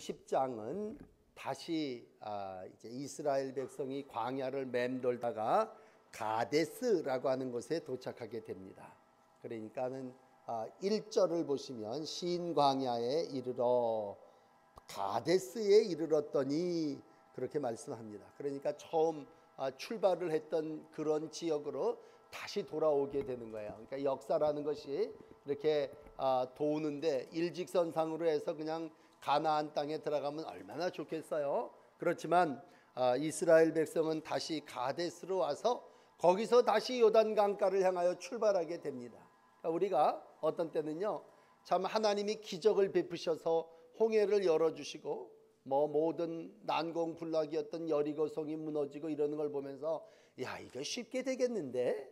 10장은 다시 이제 이스라엘 백성이 광야를 맴돌다가 가데스라고 하는 곳에 도착하게 됩니다. 그러니까는 1절을 보시면 신 광야에 이르러 가데스에 이르렀더니 그렇게 말씀합니다. 그러니까 처음 출발을 했던 그런 지역으로 다시 돌아오게 되는 거예요. 그러니까 역사라는 것이 이렇게 도는데 일직선상으로 해서 그냥 가나안 땅에 들어가면 얼마나 좋겠어요. 그렇지만 이스라엘 백성은 다시 가데스로 와서 거기서 다시 요단 강가를 향하여 출발하게 됩니다. 그러니까 우리가 어떤 때는요, 참 하나님이 기적을 베푸셔서 홍해를 열어주시고 모든 난공불락이었던 여리고성이 무너지고 이러는 걸 보면서 야, 이거 쉽게 되겠는데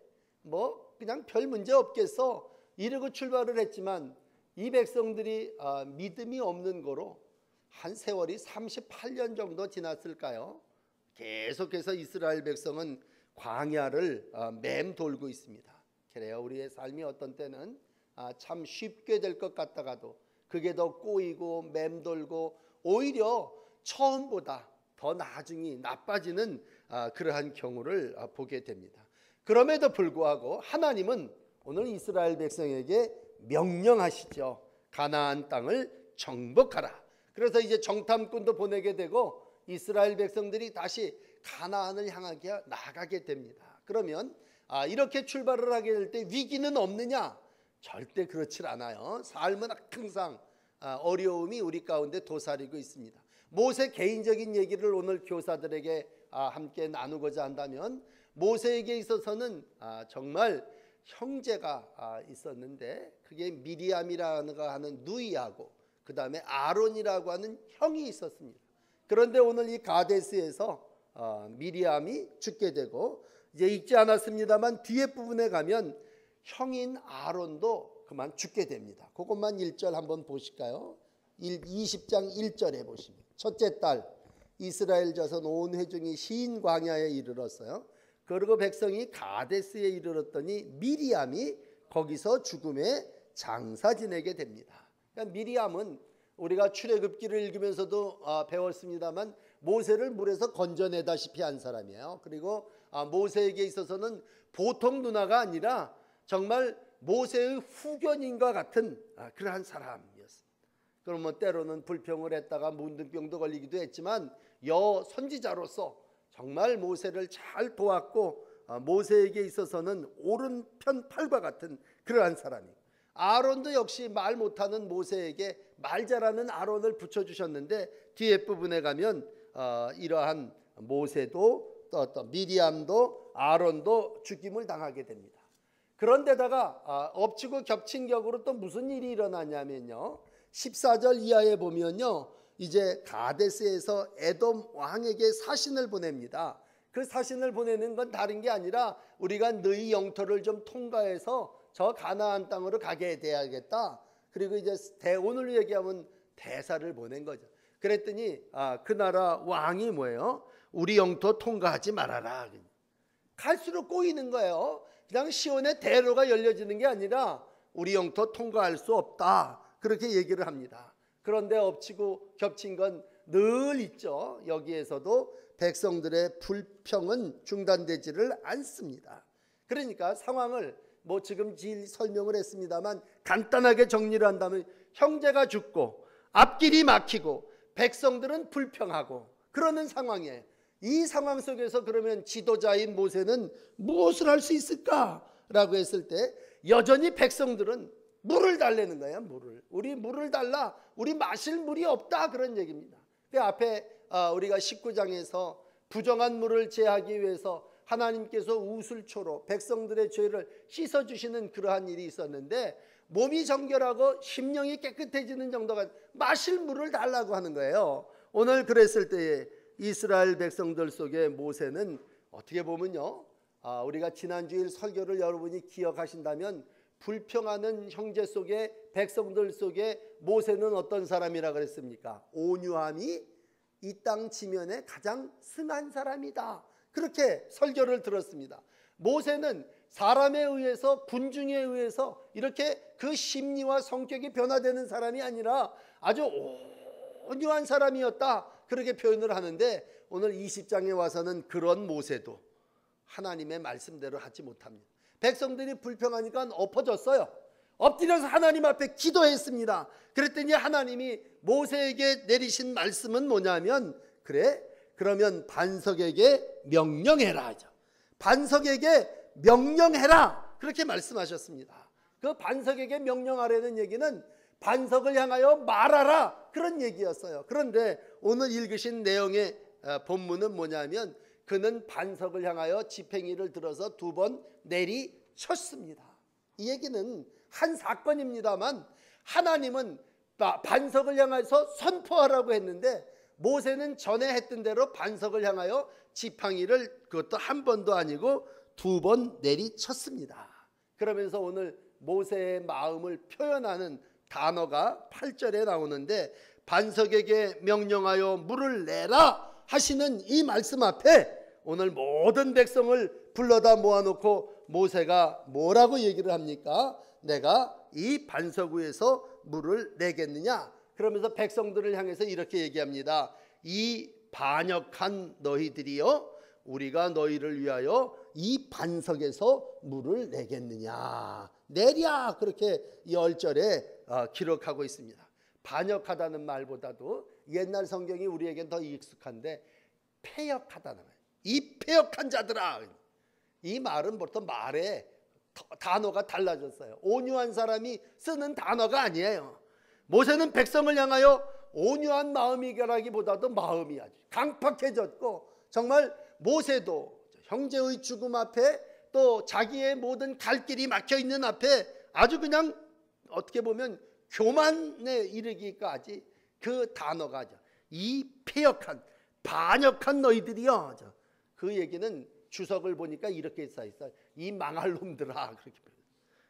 그냥 별 문제 없겠어 이러고 출발을 했지만 이 백성들이 믿음이 없는 거로 한 세월이 38년 정도 지났을까요? 계속해서 이스라엘 백성은 광야를 맴돌고 있습니다. 그래요, 우리의 삶이 어떤 때는 참 쉽게 될 것 같다가도 그게 더 꼬이고 맴돌고 오히려 처음보다 더 나중이 나빠지는 그러한 경우를 보게 됩니다. 그럼에도 불구하고 하나님은 오늘 이스라엘 백성에게 명령하시죠. 가나안 땅을 정복하라. 그래서 이제 정탐꾼도 보내게 되고 이스라엘 백성들이 다시 가나안을 향하게 나가게 됩니다. 그러면 이렇게 출발을 하게 될 때 위기는 없느냐? 절대 그렇지 않아요. 삶은 항상 어려움이 우리 가운데 도사리고 있습니다. 모세 개인적인 얘기를 오늘 교사들에게 함께 나누고자 한다면 모세에게 있어서는 정말 형제가 있었는데 그게 미리암이라는 하는 누이하고 그 다음에 아론이라고 하는 형이 있었습니다. 그런데 오늘 이 가데스에서 미리암이 죽게 되고 이제 읽지 않았습니다만 뒤에 부분에 가면 형인 아론도 그만 죽게 됩니다. 그것만 1절 한번 보실까요? 20장 1절에 보시면 첫째 딸 이스라엘 자손 온 회중이 신 광야에 이르렀어요. 그리고 백성이 가데스에 이르렀더니 미리암이 거기서 죽음에 장사 지내게 됩니다. 그러니까 미리암은 우리가 출애굽기를 읽으면서도 배웠습니다만 모세를 물에서 건져내다시피 한 사람이에요. 그리고 모세에게 있어서는 보통 누나가 아니라 정말 모세의 후견인과 같은 그러한 사람이었습니다. 그러면 때로는 불평을 했다가 문둥병도 걸리기도 했지만 선지자로서 정말 모세를 잘 도왔고 모세에게 있어서는 오른편 팔과 같은 그러한 사람이에요. 아론도 역시 말 못하는 모세에게 말 잘하는 아론을 붙여주셨는데 뒤에 부분에 가면 이러한 모세도 또 미리암도 아론도 죽임을 당하게 됩니다. 그런데다가 엎치고 겹친 격으로 또 무슨 일이 일어나냐면요, 14절 이하에 보면요, 이제 가데스에서 에돔 왕에게 사신을 보냅니다. 그 사신을 보내는 건 다른 게 아니라 우리가 너희 영토를 좀 통과해서 저 가나안 땅으로 가게 돼야겠다. 그리고 이제 오늘 얘기하면 대사를 보낸 거죠. 그랬더니 그 나라 왕이 뭐예요? 우리 영토 통과하지 말아라. 갈수록 꼬이는 거예요. 그냥 시온의 대로가 열려지는 게 아니라 우리 영토 통과할 수 없다. 그렇게 얘기를 합니다. 그런데 엎치고 겹친 건 늘 있죠. 여기에서도 백성들의 불평은 중단되지를 않습니다. 그러니까 상황을 지금 설명을 했습니다만 간단하게 정리를 한다면 형제가 죽고 앞길이 막히고 백성들은 불평하고 그러는 상황이에요. 이 상황 속에서 그러면 지도자인 모세는 무엇을 할 수 있을까라고 했을 때 여전히 백성들은 물을 달래는 거예요. 우리 물을 달라. 우리 마실 물이 없다. 그런 얘기입니다. 그 앞에 우리가 19장에서 부정한 물을 제하기 위해서 하나님께서 우슬초로 백성들의 죄를 씻어주시는 그러한 일이 있었는데 몸이 정결하고 심령이 깨끗해지는 정도가 마실 물을 달라고 하는 거예요. 오늘 그랬을 때에 이스라엘 백성들 속에 모세는 어떻게 보면요, 우리가 지난주일 설교를 여러분이 기억하신다면 불평하는 형제 속에 백성들 속에 모세는 어떤 사람이라 그랬습니까? 온유함이 이 땅 지면에 가장 승한 사람이다. 그렇게 설교를 들었습니다. 모세는 사람에 의해서 군중에 의해서 이렇게 그 심리와 성격이 변화되는 사람이 아니라 아주 온유한 사람이었다, 그렇게 표현을 하는데 오늘 20장에 와서는 그런 모세도 하나님의 말씀대로 하지 못합니다. 백성들이 불평하니까 엎어졌어요. 엎드려서 하나님 앞에 기도했습니다. 그랬더니 하나님이 모세에게 내리신 말씀은 뭐냐면, 그래, 그러면 반석에게 명령해라 하죠. 반석에게 명령해라, 그렇게 말씀하셨습니다. 그 반석에게 명령하라는 얘기는 반석을 향하여 말하라, 그런 얘기였어요. 그런데 오늘 읽으신 내용의 본문은 뭐냐면, 그는 반석을 향하여 지팽이를 들어서 2번 내리쳤습니다. 이 얘기는 한 사건입니다만 하나님은 반석을 향해서 선포하라고 했는데 모세는 전에 했던 대로 반석을 향하여 지팡이를, 그것도 한 번도 아니고 2번 내리쳤습니다. 그러면서 오늘 모세의 마음을 표현하는 단어가 8절에 나오는데, 반석에게 명령하여 물을 내라 하시는 이 말씀 앞에 오늘 모든 백성을 불러다 모아놓고 모세가 뭐라고 얘기를 합니까? 내가 이 반석 위에서 물을 내겠느냐? 그러면서 백성들을 향해서 이렇게 얘기합니다. 이 반역한 너희들이여, 우리가 너희를 위하여 이 반석에서 물을 내겠느냐? 내랴, 그렇게 10절에 기록하고 있습니다. 반역하다는 말보다도 옛날 성경이 우리에겐 더 익숙한데 패역하다는 말. 이 패역한 자들아, 이 말은 보통 말에 단어가 달라졌어요. 온유한 사람이 쓰는 단어가 아니에요. 모세는 백성을 향하여 온유한 마음이라기보다도 마음이 아주 강팍해졌고, 정말 모세도 형제의 죽음 앞에 또 자기의 모든 갈 길이 막혀 있는 앞에 아주 그냥 어떻게 보면 교만에 이르기까지 그 단어가 이 패역한 반역한 너희들이여, 그 얘기는 주석을 보니까 이렇게 써있어요. 이 망할 놈들아, 그렇게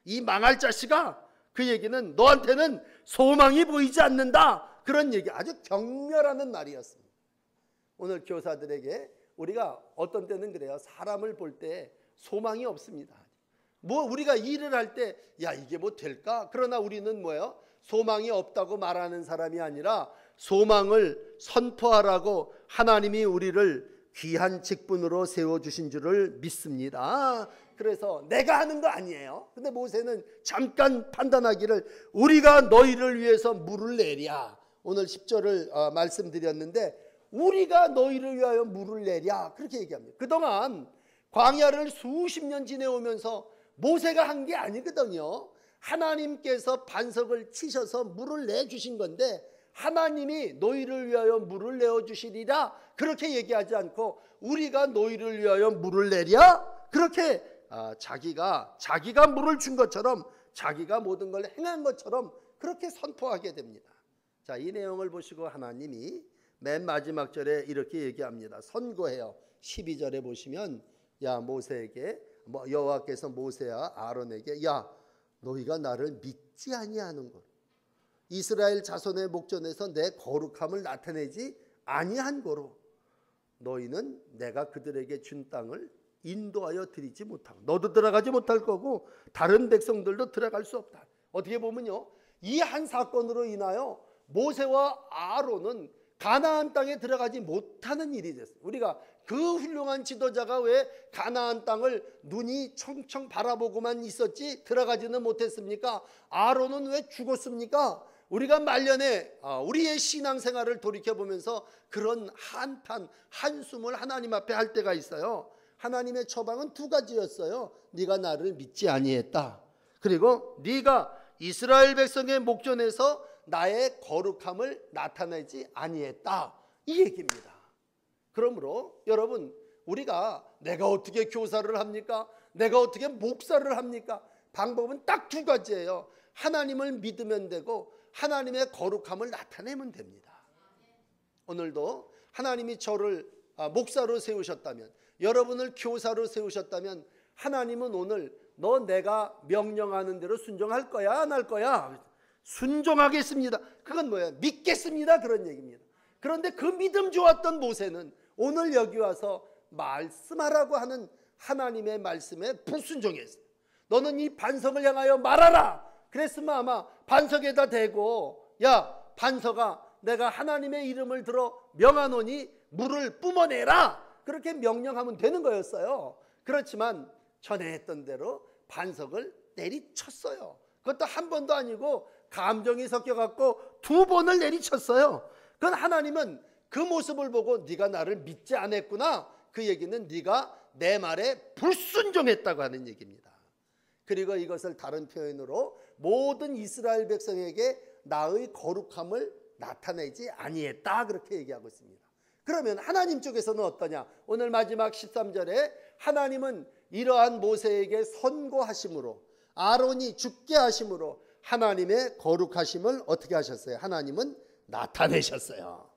이 망할 자식아, 그 얘기는 너한테는 소망이 보이지 않는다, 그런 얘기, 아주 경멸하는 말이었습니다. 오늘 교사들에게 우리가 어떤 때는 그래요. 사람을 볼 때 소망이 없습니다. 뭐 우리가 일을 할 때 야 이게 뭐 될까? 그러나 우리는 뭐예요? 소망이 없다고 말하는 사람이 아니라 소망을 선포하라고 하나님이 우리를 귀한 직분으로 세워주신 줄을 믿습니다. 그래서 내가 하는 거 아니에요. 근데 모세는 잠깐 판단하기를 우리가 너희를 위해서 물을 내랴. 오늘 10절을 말씀드렸는데 우리가 너희를 위하여 물을 내랴, 그렇게 얘기합니다. 그동안 광야를 수십 년 지내오면서 모세가 한 게 아니거든요. 하나님께서 반석을 치셔서 물을 내주신 건데 하나님이 너희를 위하여 물을 내어주시리라 그렇게 얘기하지 않고 우리가 너희를 위하여 물을 내랴, 그렇게 자기가 물을 준 것처럼 자기가 모든 걸 행한 것처럼 그렇게 선포하게 됩니다. 자, 이 내용을 보시고 하나님이 맨 마지막 절에 이렇게 얘기합니다. 선고해요. 12절에 보시면 야 모세에게 여호와께서 모세와 아론에게 야 너희가 나를 믿지 아니하는 것, 이스라엘 자손의 목전에서 내 거룩함을 나타내지 아니한 거로 너희는 내가 그들에게 준 땅을 인도하여 드리지 못하고 너도 들어가지 못할 거고 다른 백성들도 들어갈 수 없다. 어떻게 보면요, 이 한 사건으로 인하여 모세와 아론은 가나안 땅에 들어가지 못하는 일이 됐어요. 우리가 그 훌륭한 지도자가 왜 가나안 땅을 눈이 청청 바라보고만 있었지 들어가지는 못했습니까? 아론은 왜 죽었습니까? 우리가 말년에 우리의 신앙생활을 돌이켜보면서 그런 한탄 한숨을 하나님 앞에 할 때가 있어요. 하나님의 처방은 두 가지였어요. 네가 나를 믿지 아니했다, 그리고 네가 이스라엘 백성의 목전에서 나의 거룩함을 나타내지 아니했다, 이 얘기입니다. 그러므로 여러분, 우리가 내가 어떻게 교사를 합니까? 내가 어떻게 목사를 합니까? 방법은 딱 두 가지예요. 하나님을 믿으면 되고 하나님의 거룩함을 나타내면 됩니다. 오늘도 하나님이 저를 목사로 세우셨다면, 여러분을 교사로 세우셨다면 하나님은 오늘 너 내가 명령하는 대로 순종할 거야 안 할 거야? 순종하겠습니다. 그건 뭐예요? 믿겠습니다, 그런 얘기입니다. 그런데 그 믿음 좋았던 모세는 오늘 여기 와서 말씀하라고 하는 하나님의 말씀에 불순종했어요. 너는 이 반석을 향하여 말하라. 그랬으면 아마 반석에다 대고 야 반석아 내가 하나님의 이름을 들어 명하노니 물을 뿜어내라, 그렇게 명령하면 되는 거였어요. 그렇지만 전에 했던 대로 반석을 내리쳤어요. 그것도 한 번도 아니고 감정이 섞여갖고 2번을 내리쳤어요. 그건 하나님은 그 모습을 보고 네가 나를 믿지 않았구나, 그 얘기는 네가 내 말에 불순종했다고 하는 얘기입니다. 그리고 이것을 다른 표현으로 모든 이스라엘 백성에게 나의 거룩함을 나타내지 아니했다, 그렇게 얘기하고 있습니다. 그러면 하나님 쪽에서는 어떠냐? 오늘 마지막 13절에 하나님은 이러한 모세에게 선고하심으로, 아론이 죽게 하심으로 하나님의 거룩하심을 어떻게 하셨어요? 하나님은 나타내셨어요.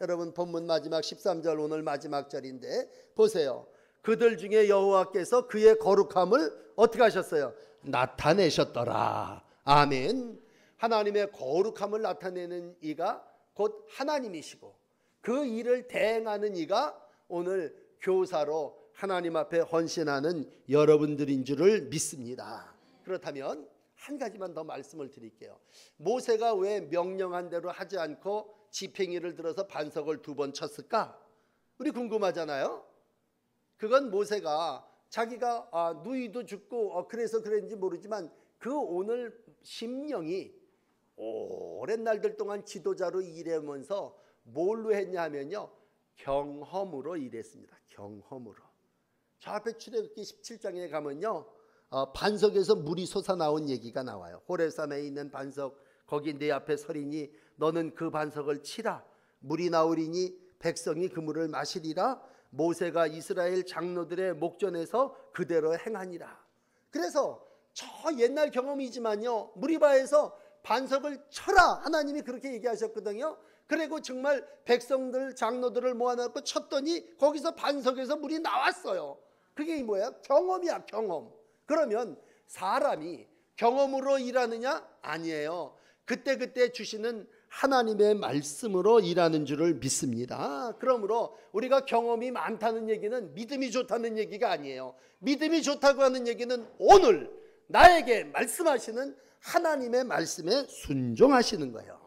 여러분, 본문 마지막 13절, 오늘 마지막 절인데 보세요. 그들 중에 여호와께서 그의 거룩함을 어떻게 하셨어요? 나타내셨더라. 아멘. 하나님의 거룩함을 나타내는 이가 곧 하나님이시고, 그 일을 대행하는 이가 오늘 교사로 하나님 앞에 헌신하는 여러분들인 줄을 믿습니다. 그렇다면 한 가지만 더 말씀을 드릴게요. 모세가 왜 명령한 대로 하지 않고 지팽이를 들어서 반석을 2번 쳤을까? 우리 궁금하잖아요. 그건 모세가 자기가 누이도 죽고 그래서 그랬는지 모르지만 그 오늘 심령이 오랜 날들 동안 지도자로 일하면서 뭘로 했냐 하면요, 경험으로 일했습니다. 경험으로. 저 앞에 출애굽기 17장에 가면요, 반석에서 물이 솟아나온 얘기가 나와요. 호렙산에 있는 반석, 거기 내 앞에 서리니 너는 그 반석을 치라. 물이 나오리니 백성이 그 물을 마시리라. 모세가 이스라엘 장로들의 목전에서 그대로 행하니라. 그래서 저 옛날 경험이지만요, 무리바에서 반석을 쳐라, 하나님이 그렇게 얘기하셨거든요. 그리고 정말 백성들, 장로들을 모아놓고 쳤더니 거기서 반석에서 물이 나왔어요. 그게 뭐야? 경험이야, 경험. 그러면 사람이 경험으로 일하느냐? 아니에요. 그때그때 주시는 하나님의 말씀으로 일하는 줄을 믿습니다. 그러므로 우리가 경험이 많다는 얘기는 믿음이 좋다는 얘기가 아니에요. 믿음이 좋다고 하는 얘기는 오늘 나에게 말씀하시는 하나님의 말씀에 순종하시는 거예요.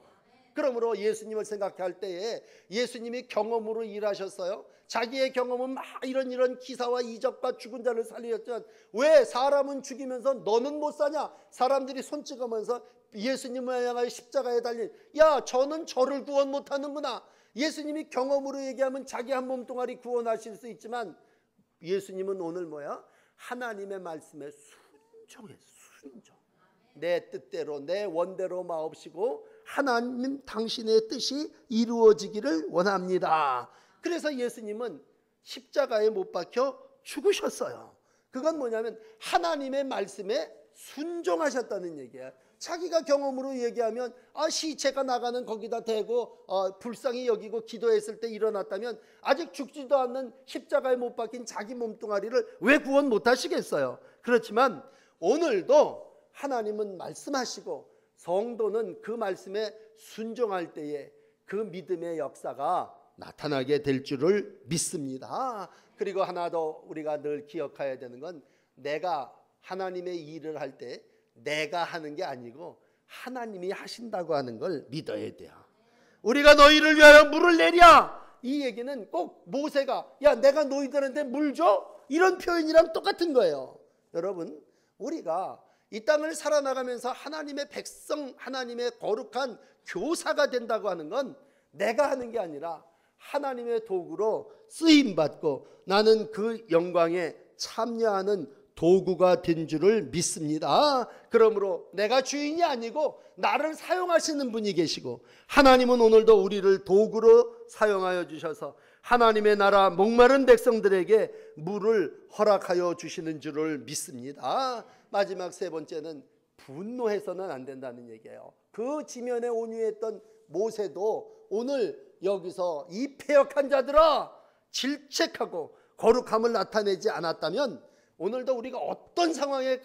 그러므로 예수님을 생각할 때에 예수님이 경험으로 일하셨어요. 자기의 경험은 막 이런 기사와 이적과 죽은 자를 살리셨지만 왜 사람은 죽이면서 너는 못 사냐? 사람들이 손찌검면서 예수님을 향하여 십자가에 달린, 야, 저는 저를 구원 못하는구나. 예수님이 경험으로 얘기하면 자기 한 몸뚱아리 구원하실 수 있지만 예수님은 오늘 뭐야? 하나님의 말씀에 순종해. 순종. 내 뜻대로 내 원대로 마옵시고 하나님 당신의 뜻이 이루어지기를 원합니다. 그래서 예수님은 십자가에 못 박혀 죽으셨어요. 그건 뭐냐면 하나님의 말씀에 순종하셨다는 얘기예요. 자기가 경험으로 얘기하면 시체가 나가는 거기다 대고 불쌍히 여기고 기도했을 때 일어났다면 아직 죽지도 않는 십자가에 못 박힌 자기 몸뚱아리를 왜 구원 못하시겠어요? 그렇지만 오늘도 하나님은 말씀하시고 성도는 그 말씀에 순종할 때에 그 믿음의 역사가 나타나게 될 줄을 믿습니다. 그리고 하나 더 우리가 늘 기억해야 되는 건 내가 하나님의 일을 할 때 내가 하는 게 아니고 하나님이 하신다고 하는 걸 믿어야 돼요. 우리가 너희를 위하여 물을 내랴, 이 얘기는 꼭 모세가 야 내가 너희들한테 물 줘? 이런 표현이랑 똑같은 거예요. 여러분, 우리가 이 땅을 살아나가면서 하나님의 백성, 하나님의 거룩한 교사가 된다고 하는 건 내가 하는 게 아니라 하나님의 도구로 쓰임받고 나는 그 영광에 참여하는 도구가 된 줄을 믿습니다. 그러므로 내가 주인이 아니고 나를 사용하시는 분이 계시고 하나님은 오늘도 우리를 도구로 사용하여 주셔서 하나님의 나라 목마른 백성들에게 물을 허락하여 주시는 줄을 믿습니다. 마지막 세 번째는 분노해서는 안 된다는 얘기예요. 그 지면에 온유했던 모세도 오늘 여기서 이 패역한 자들아 질책하고 거룩함을 나타내지 않았다면 오늘도 우리가 어떤 상황의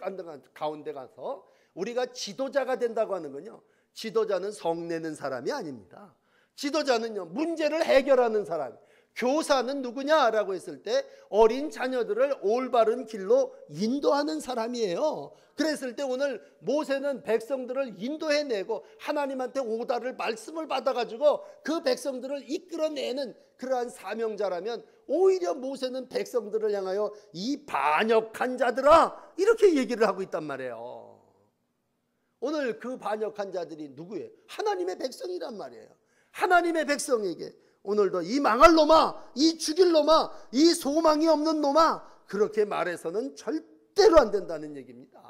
가운데 가서 우리가 지도자가 된다고 하는 건요, 지도자는 성내는 사람이 아닙니다. 지도자는요 문제를 해결하는 사람, 교사는 누구냐라고 했을 때 어린 자녀들을 올바른 길로 인도하는 사람이에요. 그랬을 때 오늘 모세는 백성들을 인도해내고 하나님한테 오다를 말씀을 받아가지고 그 백성들을 이끌어내는 그러한 사명자라면, 오히려 모세는 백성들을 향하여 이 반역한 자들아 이렇게 얘기를 하고 있단 말이에요. 오늘 그 반역한 자들이 누구예요? 하나님의 백성이란 말이에요. 하나님의 백성에게 오늘도 이 망할 놈아, 이 죽일 놈아, 이 소망이 없는 놈아, 그렇게 말해서는 절대로 안 된다는 얘기입니다.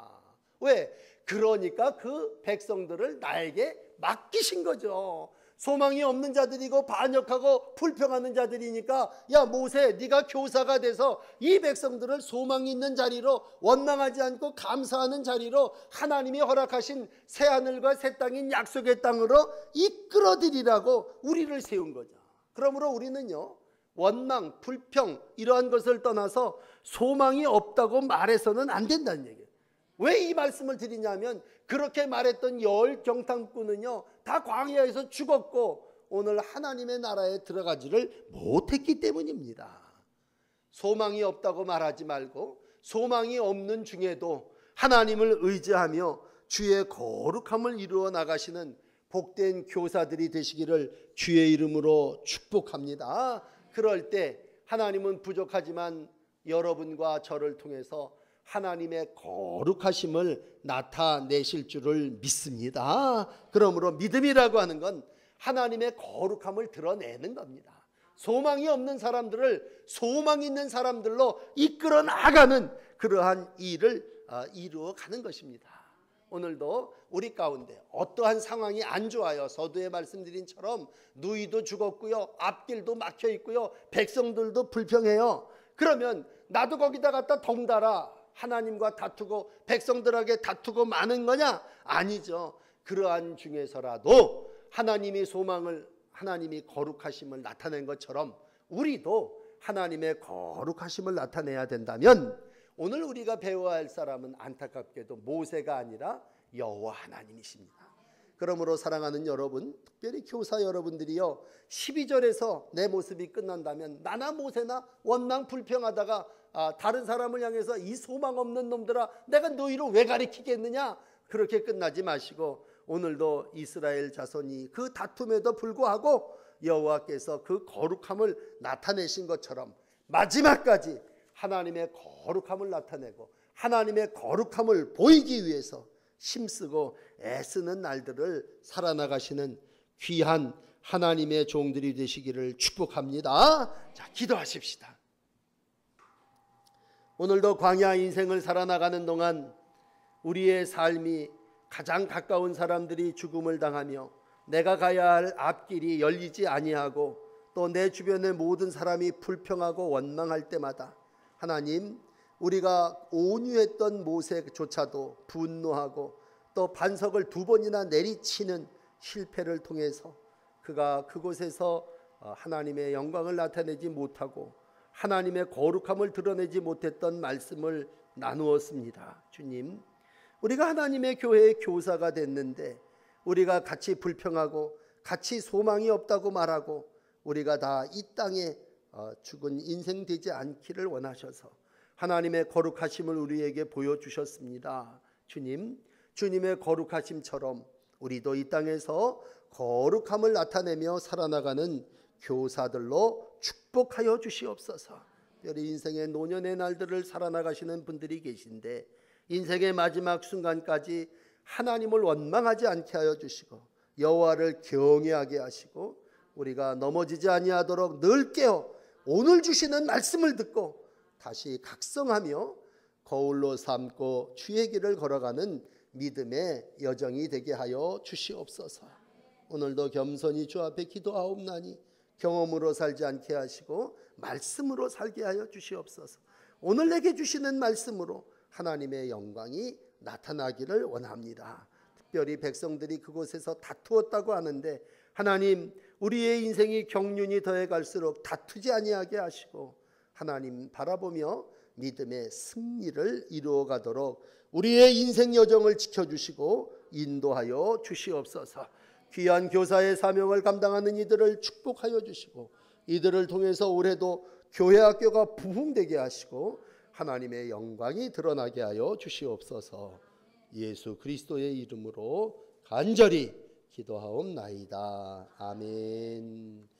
왜? 그러니까 그 백성들을 나에게 맡기신 거죠. 소망이 없는 자들이고 반역하고 불평하는 자들이니까, 야 모세, 네가 교사가 돼서 이 백성들을 소망이 있는 자리로, 원망하지 않고 감사하는 자리로, 하나님이 허락하신 새하늘과 새 땅인 약속의 땅으로 이끌어들이라고 우리를 세운 거죠. 그러므로 우리는요, 원망, 불평 이러한 것을 떠나서 소망이 없다고 말해서는 안 된다는 얘기예요. 왜 이 말씀을 드리냐면, 그렇게 말했던 열 정탐꾼은요 다 광야에서 죽었고 오늘 하나님의 나라에 들어가지를 못했기 때문입니다. 소망이 없다고 말하지 말고, 소망이 없는 중에도 하나님을 의지하며 주의 거룩함을 이루어 나가시는 복된 교사들이 되시기를 주의 이름으로 축복합니다. 그럴 때 하나님은 부족하지만 여러분과 저를 통해서 하나님의 거룩하심을 나타내실 줄을 믿습니다. 그러므로 믿음이라고 하는 건 하나님의 거룩함을 드러내는 겁니다. 소망이 없는 사람들을 소망 있는 사람들로 이끌어 나가는 그러한 일을 이루어 가는 것입니다. 오늘도 우리 가운데 어떠한 상황이 안 좋아요. 서두에 말씀드린 처럼 누이도 죽었고요, 앞길도 막혀 있고요, 백성들도 불평해요. 그러면 나도 거기다 갖다 덩달아 하나님과 다투고 백성들에게 다투고 마는 거냐? 아니죠. 그러한 중에서라도 하나님이 소망을, 하나님이 거룩하심을 나타낸 것처럼 우리도 하나님의 거룩하심을 나타내야 된다면, 오늘 우리가 배워야 할 사람은 안타깝게도 모세가 아니라 여호와 하나님이십니다. 그러므로 사랑하는 여러분, 특별히 교사 여러분들이요, 12절에서 내 모습이 끝난다면 나나 모세나 원망 불평하다가 다른 사람을 향해서 이 소망 없는 놈들아 내가 너희를 왜 가리키겠느냐, 그렇게 끝나지 마시고 오늘도 이스라엘 자손이 그 다툼에도 불구하고 여호와께서 그 거룩함을 나타내신 것처럼 마지막까지 하나님의 거룩함을 나타내고 하나님의 거룩함을 보이기 위해서 힘쓰고 애쓰는 날들을 살아나가시는 귀한 하나님의 종들이 되시기를 축복합니다. 자, 기도하십시다. 오늘도 광야 인생을 살아나가는 동안 우리의 삶이 가장 가까운 사람들이 죽음을 당하며 내가 가야 할 앞길이 열리지 아니하고 또 내 주변의 모든 사람이 불평하고 원망할 때마다 하나님, 우리가 온유했던 모세조차도 분노하고 또 반석을 2번이나 내리치는 실패를 통해서 그가 그곳에서 하나님의 영광을 나타내지 못하고 하나님의 거룩함을 드러내지 못했던 말씀을 나누었습니다. 주님, 우리가 하나님의 교회의 교사가 됐는데 우리가 같이 불평하고 같이 소망이 없다고 말하고 우리가 다 이 땅에 죽은 인생 되지 않기를 원하셔서 하나님의 거룩하심을 우리에게 보여주셨습니다. 주님, 주님의 거룩하심처럼 우리도 이 땅에서 거룩함을 나타내며 살아나가는 교사들로 축복하여 주시옵소서. 특별히 인생의 노년의 날들을 살아나가시는 분들이 계신데 인생의 마지막 순간까지 하나님을 원망하지 않게 하여 주시고 여호와를 경외하게 하시고 우리가 넘어지지 아니하도록 늘 깨어 오늘 주시는 말씀을 듣고 다시 각성하며 거울로 삼고 주의 길을 걸어가는 믿음의 여정이 되게 하여 주시옵소서. 오늘도 겸손히 주 앞에 기도하옵나니 경험으로 살지 않게 하시고 말씀으로 살게 하여 주시옵소서. 오늘 내게 주시는 말씀으로 하나님의 영광이 나타나기를 원합니다. 특별히 백성들이 그곳에서 다투었다고 하는데 하나님, 우리의 인생이 경륜이 더해 갈수록 다투지 아니하게 하시고 하나님 바라보며 믿음의 승리를 이루어 가도록 우리의 인생 여정을 지켜주시고 인도하여 주시옵소서. 귀한 교사의 사명을 감당하는 이들을 축복하여 주시고 이들을 통해서 올해도 교회 학교가 부흥되게 하시고 하나님의 영광이 드러나게 하여 주시옵소서. 예수 그리스도의 이름으로 간절히 기도하옵나이다. 아멘.